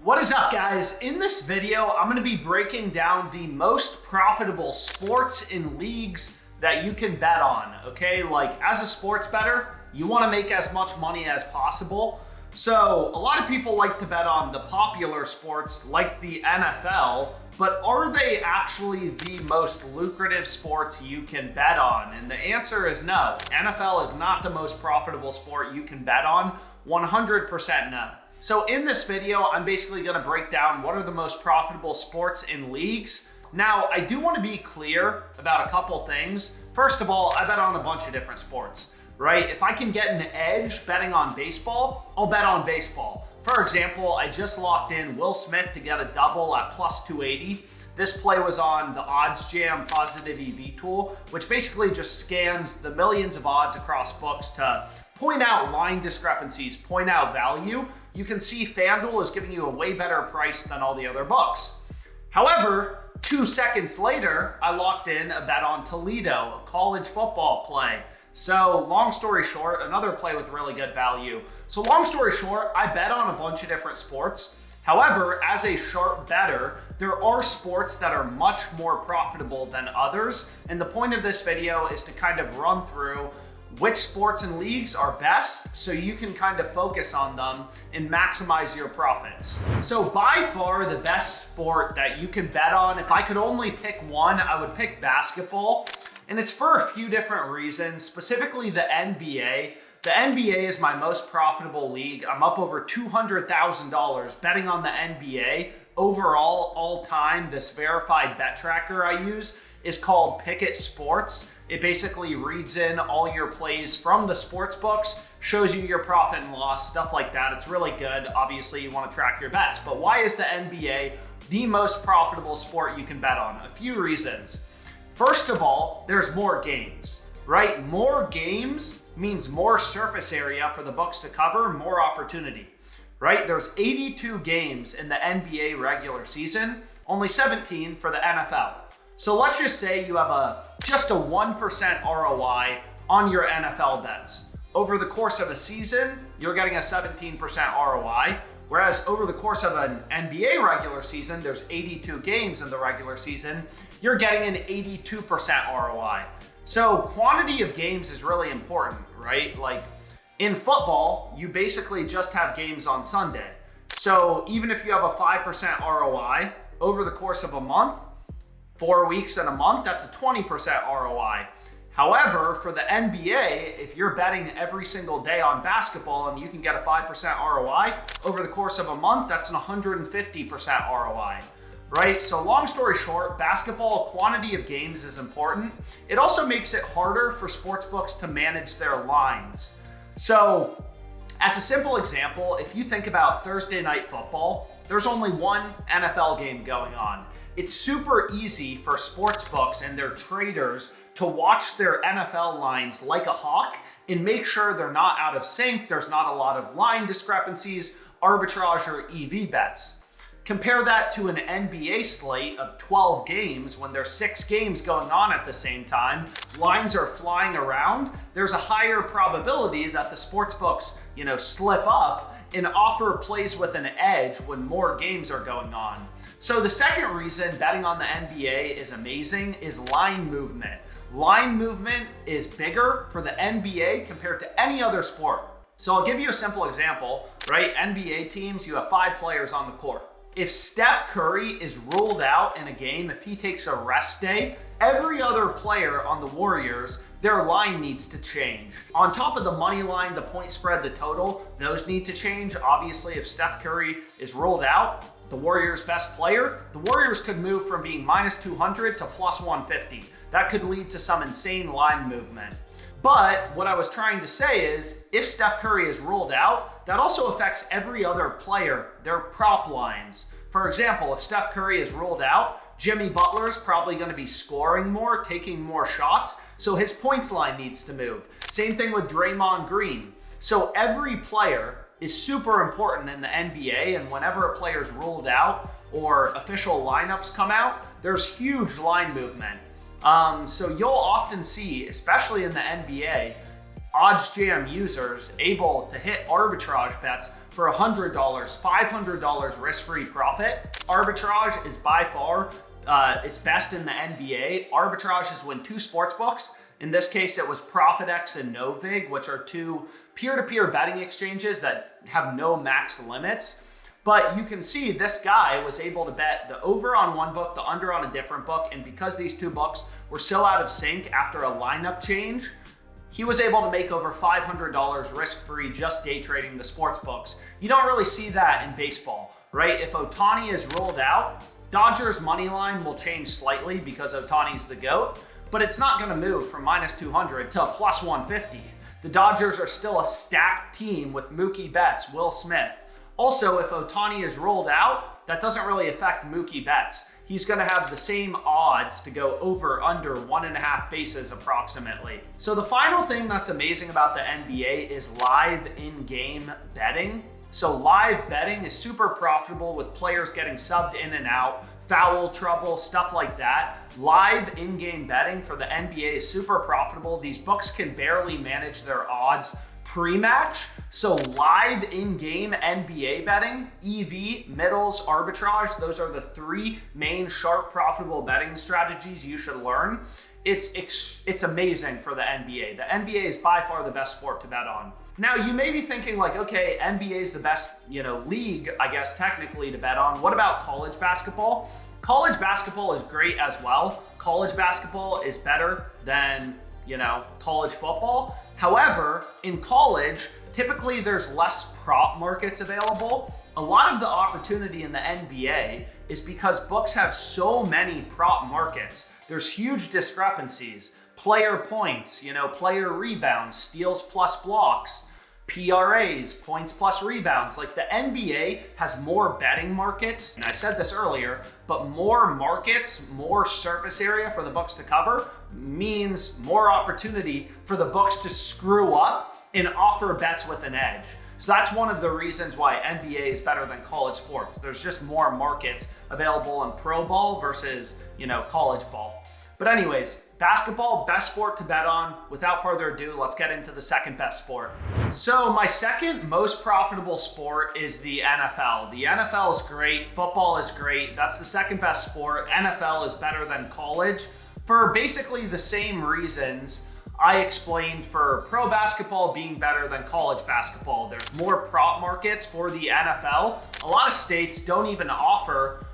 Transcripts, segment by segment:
What is up, guys? In this video, I'm going to be breaking down the most profitable sports and leagues that you can bet on, okay? Like, as a sports bettor, you want to make as much money as possible. So a lot of people like to bet on the popular sports like the NFL, but are they actually the most lucrative sports you can bet on? And the answer is no. NFL is not the most profitable sport you can bet on. 100% no. So in this video, I'm basically going to break down what are the most profitable sports and leagues. Now, I do want to be clear about a couple things. First of all, I bet on a bunch of different sports, right? If I can get an edge betting on baseball, I'll bet on baseball. For example, I just locked in Will Smith to get a double at plus 280. This play was on the OddsJam positive EV tool, which basically just scans the millions of odds across books to point out line discrepancies, point out value. You can see FanDuel is giving you a way better price than all the other books. However, 2 seconds later, I locked in a bet on Toledo, a college football play. So long story short, another play with really good value. So long story short, I bet on a bunch of different sports. However, as a sharp bettor, there are sports that are much more profitable than others. And the point of this video is to kind of run through which sports and leagues are best so you can kind of focus on them and maximize your profits. So by far the best sport that you can bet on, if I could only pick one, I would pick basketball. And it's for a few different reasons, specifically the NBA. The NBA is my most profitable league. I'm up over $200,000 betting on the NBA. Overall, all time, this verified bet tracker I use is called Pickett Sports. It basically reads in all your plays from the sports books, shows you your profit and loss, stuff like that. It's really good. Obviously, you want to track your bets. But why is the NBA the most profitable sport you can bet on? A few reasons. First of all, there's more games, right? More games means more surface area for the books to cover, more opportunity, right? There's 82 games in the NBA regular season, only 17 for the NFL. So let's just say you have just a 1% ROI on your NFL bets. Over the course of a season, you're getting a 17% ROI. Whereas over the course of an NBA regular season, there's 82 games in the regular season, you're getting an 82% ROI. So quantity of games is really important, right? Like in football, you basically just have games on Sunday. So even if you have a 5% ROI over the course of a month, 4 weeks in a month, that's a 20% ROI. However, for the NBA, if you're betting every single day on basketball and you can get a 5% ROI over the course of a month, that's an 150% ROI, right? So long story short, basketball quantity of games is important. It also makes it harder for sportsbooks to manage their lines. So as a simple example, if you think about Thursday night football, there's only one NFL game going on. It's super easy for sportsbooks and their traders to watch their NFL lines like a hawk and make sure they're not out of sync, there's not a lot of line discrepancies, arbitrage, or EV bets. Compare that to an NBA slate of 12 games when there's 6 games going on at the same time, lines are flying around, there's a higher probability that the sportsbooks, slip up and offer plays with an edge when more games are going on. So the second reason betting on the NBA is amazing is line movement. Line movement is bigger for the NBA compared to any other sport. So I'll give you a simple example, right? NBA teams, you have 5 players on the court. If Steph Curry is ruled out in a game, if he takes a rest day, every other player on the Warriors, their line needs to change. On top of the money line, the point spread, the total, those need to change. Obviously, if Steph Curry is ruled out, the Warriors' best player, the Warriors could move from being minus 200 to plus 150. That could lead to some insane line movement. But what I was trying to say is, if Steph Curry is ruled out, that also affects every other player, their prop lines. For example, if Steph Curry is ruled out, Jimmy Butler's probably going to be scoring more, taking more shots, so his points line needs to move. Same thing with Draymond Green. So every player is super important in the NBA, and whenever a player's ruled out or official lineups come out, there's huge line movement. So you'll often see, especially in the NBA, OddsJam users able to hit arbitrage bets for $100, $500 risk-free profit. Arbitrage is by far it's best in the NBA. Arbitrage is when two sportsbooks, in this case it was ProfitX and Novig, which are two peer-to-peer betting exchanges that have no max limits. But you can see this guy was able to bet the over on one book, the under on a different book, and because these two books were so out of sync after a lineup change, he was able to make over $500 risk-free just day trading the sports books. You don't really see that in baseball, right? If Ohtani is ruled out, Dodgers money line will change slightly because Ohtani's the GOAT, but it's not gonna move from -200 to +150. The Dodgers are still a stacked team with Mookie Betts, Will Smith. Also, if Ohtani is ruled out, that doesn't really affect Mookie Betts. He's gonna have the same odds to go over under 1.5 bases approximately. So the final thing that's amazing about the NBA is live in-game betting. So live betting is super profitable with players getting subbed in and out, foul trouble, stuff like that. Live in-game betting for the NBA is super profitable. These books can barely manage their odds pre-match. So live in-game NBA betting, EV, middles, arbitrage, those are the three main sharp profitable betting strategies you should learn. It's amazing for the NBA. The NBA is by far the best sport to bet on. Now you may be thinking like, okay, NBA is the best, league, I guess technically to bet on. What about college basketball? College basketball is great as well. College basketball is better than, college football. However, in college, typically there's less prop markets available. A lot of the opportunity in the NBA is because books have so many prop markets. There's huge discrepancies. Player points, player rebounds, steals plus blocks, PRAs, points plus rebounds. Like the NBA has more betting markets, and I said this earlier, but more markets, more surface area for the books to cover means more opportunity for the books to screw up and offer bets with an edge. So that's one of the reasons why NBA is better than college sports. There's just more markets available in pro ball versus, college ball. But anyways, basketball, best sport to bet on. Without further ado, let's get into the second best sport. So my second most profitable sport is the NFL. The NFL is great, football is great. That's the second best sport. NFL is better than college for basically the same reasons I explained for pro basketball being better than college basketball. There's more prop markets for the NFL. A lot of states don't even offer,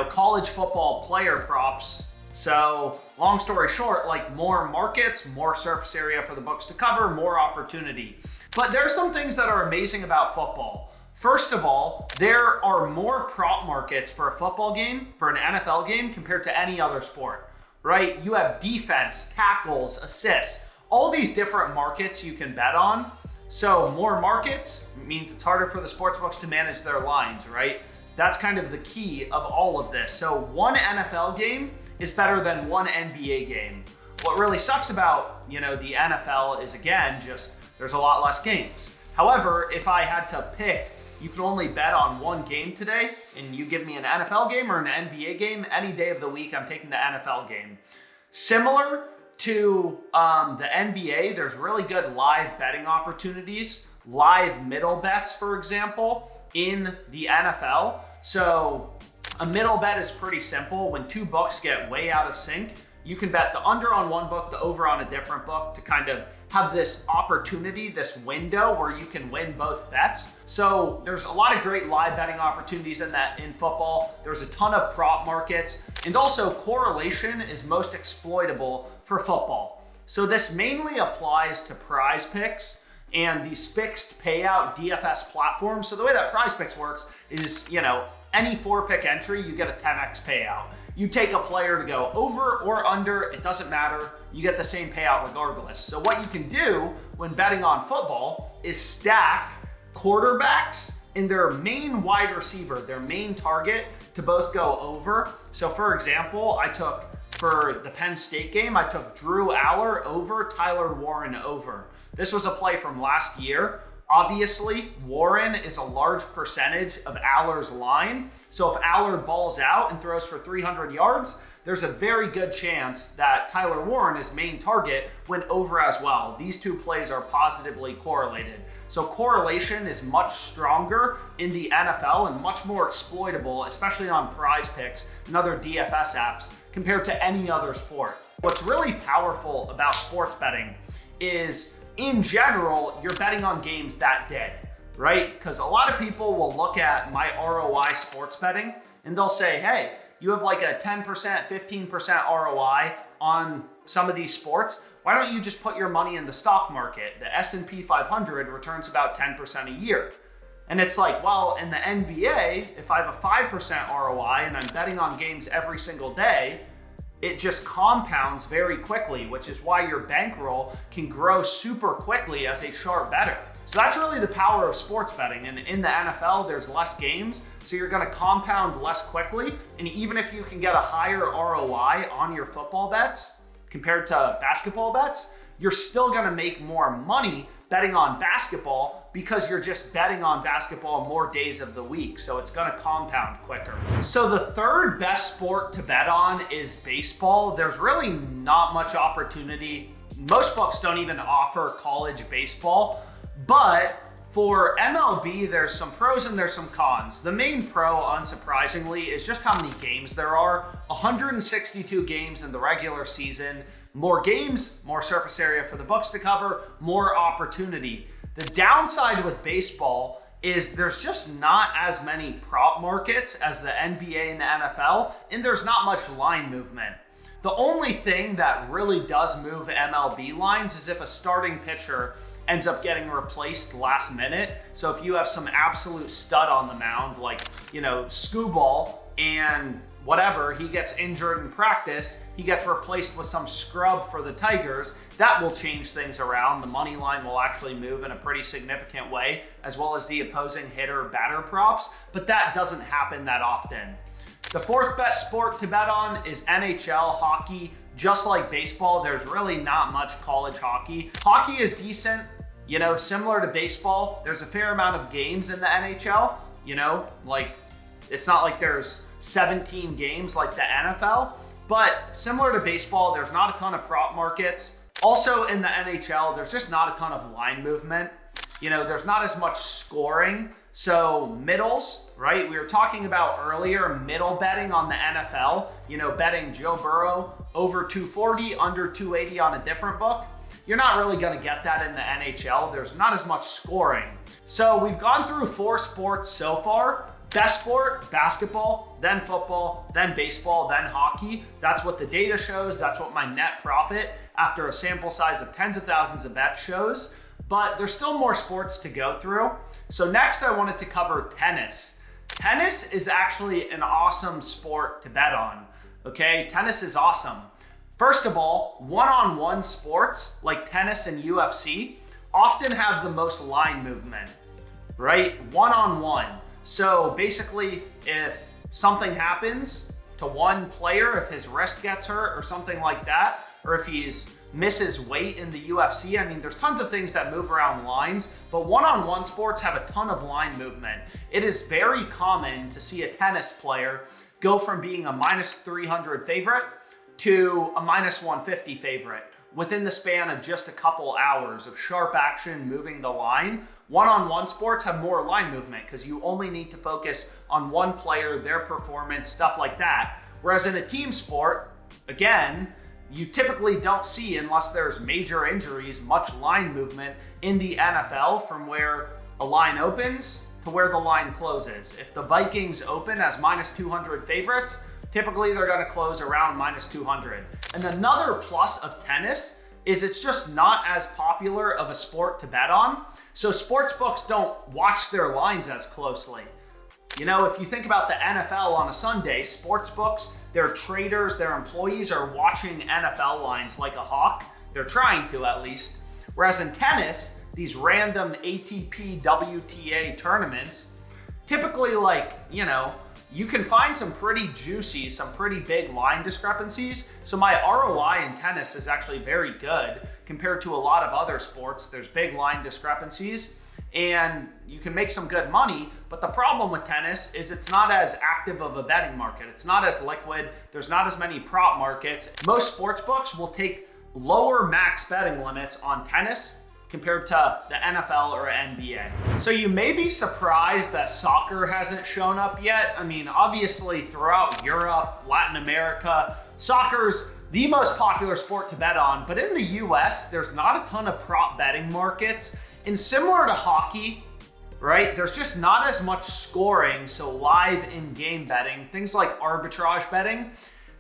college football player props. So long story short, like more markets, more surface area for the books to cover, more opportunity. But there are some things that are amazing about football. First of all, there are more prop markets for a football game, for an NFL game, compared to any other sport, right? You have defense, tackles, assists, all these different markets you can bet on. So more markets means it's harder for the sportsbooks to manage their lines, right? That's kind of the key of all of this. So one NFL game is better than one NBA game. What really sucks about, the NFL is, again, just there's a lot less games. However, if I had to pick, you can only bet on one game today, and you give me an NFL game or an NBA game, any day of the week, I'm taking the NFL game. Similar to the NBA, there's really good live betting opportunities, live middle bets, for example, in the NFL. So a middle bet is pretty simple. When two books get way out of sync, you can bet the under on one book, the over on a different book to kind of have this opportunity, this window where you can win both bets. So there's a lot of great live betting opportunities in football. There's a ton of prop markets, and also correlation is most exploitable for football. So this mainly applies to Prize Picks and these fixed payout DFS platforms. So the way that Prize Picks works is, any 4-pick entry, you get a 10x payout. You take a player to go over or under, it doesn't matter. You get the same payout regardless. So what you can do when betting on football is stack quarterbacks and their main wide receiver, their main target, to both go over. So for example, for the Penn State game, I took Drew Aller over, Tyler Warren over. This was a play from last year. Obviously, Warren is a large percentage of Aller's line. So if Aller balls out and throws for 300 yards, there's a very good chance that Tyler Warren is main target went over as well. These two plays are positively correlated. So correlation is much stronger in the NFL and much more exploitable, especially on Prize Picks and other DFS apps compared to any other sport. What's really powerful about sports betting is, in general, you're betting on games that day, right? Because a lot of people will look at my ROI sports betting and they'll say, hey, you have like a 10%, 15% ROI on some of these sports. Why don't you just put your money in the stock market? The S&P 500 returns about 10% a year. And it's like, well, in the NBA, if I have a 5% ROI and I'm betting on games every single day, it just compounds very quickly, which is why your bankroll can grow super quickly as a sharp bettor. So that's really the power of sports betting. And in the NFL, there's less games, so you're gonna compound less quickly. And even if you can get a higher ROI on your football bets compared to basketball bets, you're still gonna make more money betting on basketball because you're just betting on basketball more days of the week. So it's gonna compound quicker. So the third best sport to bet on is baseball. There's really not much opportunity. Most books don't even offer college baseball, but for MLB, there's some pros and there's some cons. The main pro, unsurprisingly, is just how many games there are. 162 games in the regular season. More games, more surface area for the books to cover, more opportunity. The downside with baseball is there's just not as many prop markets as the NBA and the NFL, and there's not much line movement. The only thing that really does move MLB lines is if a starting pitcher ends up getting replaced last minute. So if you have some absolute stud on the mound, like, Skubal, and whatever, he gets injured in practice, he gets replaced with some scrub for the Tigers, that will change things around. The money line will actually move in a pretty significant way, as well as the opposing hitter batter props, but that doesn't happen that often. The fourth best sport to bet on is NHL hockey. Just like baseball, there's really not much college hockey. Hockey is decent, similar to baseball. There's a fair amount of games in the NHL, it's not like there's 17 games like the NFL, but similar to baseball, there's not a ton of prop markets. Also in the NHL, there's just not a ton of line movement. There's not as much scoring. So middles, right? We were talking about earlier middle betting on the NFL, betting Joe Burrow over 240, under 280 on a different book. You're not really going to get that in the NHL. There's not as much scoring. So we've gone through 4 sports so far. Best sport, basketball, then football, then baseball, then hockey. That's what the data shows. That's what my net profit after a sample size of tens of thousands of bets shows. But there's still more sports to go through. So next I wanted to cover tennis. Tennis is actually an awesome sport to bet on, okay? Tennis is awesome. First of all, one-on-one sports like tennis and UFC often have the most line movement, right? One-on-one. So basically, if something happens to one player, if his wrist gets hurt or something like that, or if he's misses weight in the UFC, there's tons of things that move around lines, but one-on-one sports have a ton of line movement. It is very common to see a tennis player go from being a minus 300 favorite to a minus 150 favorite within the span of just a couple hours of sharp action moving the line. One-on-one sports have more line movement because you only need to focus on one player, their performance, stuff like that. Whereas in a team sport, again, you typically don't see, unless there's major injuries, much line movement in the NFL from where a line opens to where the line closes. If the Vikings open as minus 200 favorites, typically they're going to close around minus 200. And another plus of tennis is it's just not as popular of a sport to bet on. So sportsbooks don't watch their lines as closely. If you think about the NFL on a Sunday, sportsbooks, their traders, their employees are watching NFL lines like a hawk. They're trying to, at least. Whereas in tennis, these random ATP, WTA tournaments, typically you can find some pretty juicy, some pretty big line discrepancies. So my ROI in tennis is actually very good compared to a lot of other sports. There's big line discrepancies. and you can make some good money. But the problem with tennis is it's not as active of a betting market. It's not as liquid. There's not as many prop markets. Most sports books will take lower max betting limits on tennis compared to the NFL or NBA. So you may be surprised that soccer hasn't shown up yet. I mean, obviously throughout Europe, Latin America, soccer's the most popular sport to bet on, but in the US, there's not a ton of prop betting markets. And similar to hockey, right, there's just not as much scoring, so live in-game betting, things like arbitrage betting,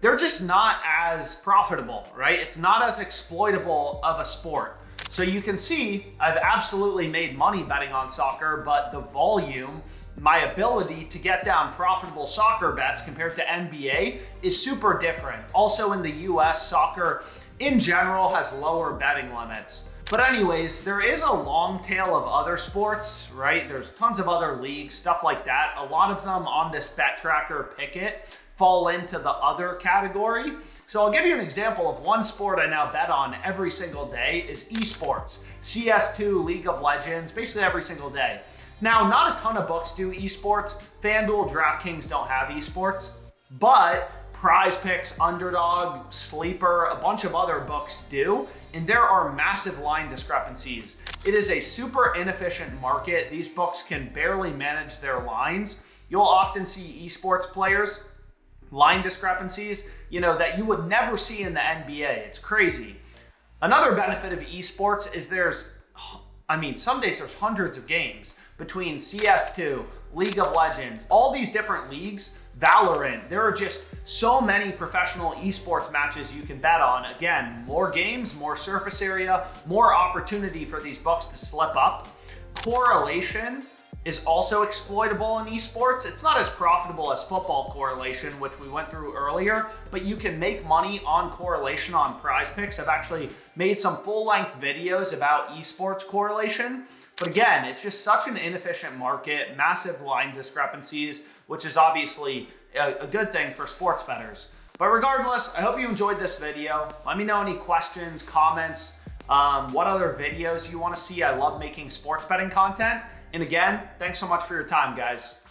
they're just not as profitable, right? It's not as exploitable of a sport. So you can see I've absolutely made money betting on soccer, but the volume, my ability to get down profitable soccer bets compared to NBA is super different. Also in the US, soccer in general has lower betting limits. But anyways, there is a long tail of other sports, right? There's tons of other leagues, stuff like that. A lot of them on this bet tracker picket fall into the other category. So I'll give you an example of one sport I now bet on every single day is Esports. CS2, League of Legends, basically every single day. Now, not a ton of books do Esports. FanDuel, DraftKings don't have Esports, but Prize Picks, Underdog, Sleeper, a bunch of other books do, and there are massive line discrepancies. It is a super inefficient market. These books can barely manage their lines. You'll often see esports players, line discrepancies, that you would never see in the NBA. It's crazy. Another benefit of esports is some days there's hundreds of games between CS2, League of Legends, all these different leagues, Valorant. There are just so many professional esports matches you can bet on. Again, more games, more surface area, more opportunity for these books to slip up. Correlation is also exploitable in esports. It's not as profitable as football correlation, which we went through earlier, but you can make money on correlation on Prize Picks. I've actually made some full-length videos about esports correlation. But again, it's just such an inefficient market, massive line discrepancies, which is obviously a good thing for sports bettors. But regardless, I hope you enjoyed this video. Let me know any questions, comments, what other videos you want to see. I love making sports betting content. And again, thanks so much for your time, guys.